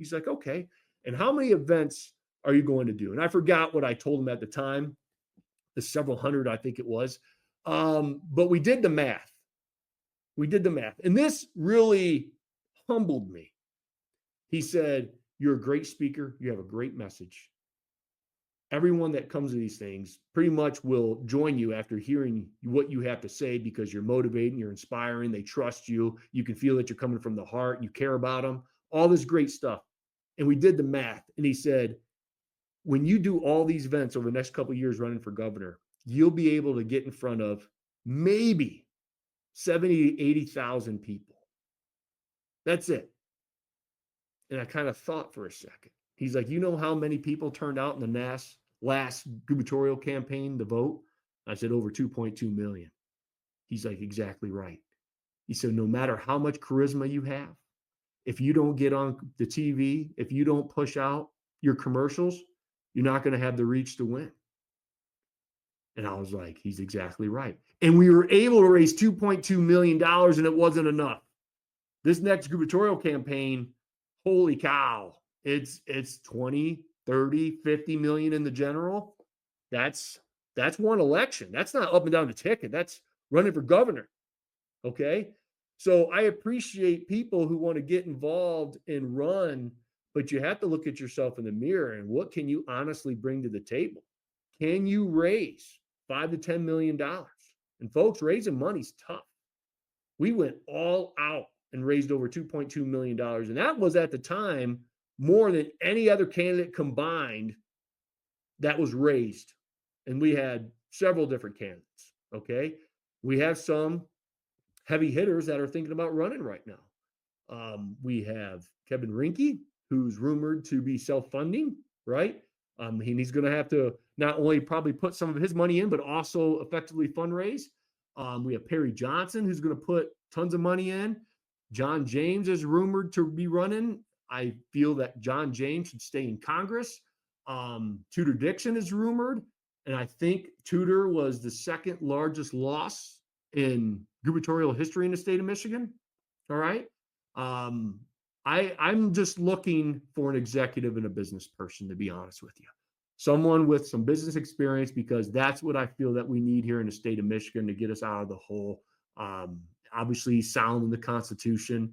He's like, okay. And how many events are you going to do? And I forgot what I told him at the time, the several hundred, I think it was. But we did the math. We did the math. And this really humbled me. He said, you're a great speaker. You have a great message. Everyone that comes to these things pretty much will join you after hearing what you have to say because you're motivating, you're inspiring, they trust you. You can feel that you're coming from the heart, you care about them, all this great stuff. And we did the math. And he said, when you do all these events over the next couple of years running for governor, you'll be able to get in front of maybe 70 to 80,000 people. That's it. And I kind of thought for a second. He's like, you know how many people turned out in the last gubernatorial campaign to vote? I said, over 2.2 million. He's like, exactly right. He said, no matter how much charisma you have, if you don't get on the TV, if you don't push out your commercials, you're not going to have the reach to win. And I was like, he's exactly right. And we were able to raise $2.2 million, and it wasn't enough. This next gubernatorial campaign, holy cow, it's 20, 30, 50 million in the general. That's one election. That's not up and down the ticket. That's running for governor. Okay. So I appreciate people who want to get involved and run, but you have to look at yourself in the mirror and what can you honestly bring to the table? Can you raise $5 to $10 million? And folks, raising money's tough. We went all out and raised over $2.2 million. And that was at the time more than any other candidate combined that was raised. And we had several different candidates. Okay. We have some heavy hitters that are thinking about running right now. We have Kevin Rinke, who's rumored to be self-funding, right? And he's going to have to not only probably put some of his money in, but also effectively fundraise. We have Perry Johnson, who's going to put tons of money in. John James is rumored to be running. I feel that John James should stay in Congress. Tudor Dixon is rumored. And I think Tudor was the second largest loss in gubernatorial history in the state of Michigan. All right. I'm just looking for an executive and a business person, to be honest with you. Someone with some business experience, because that's what I feel that we need here in the state of Michigan to get us out of the hole. Obviously sound in the Constitution,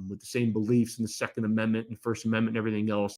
with the same beliefs in the Second Amendment and First Amendment and everything else.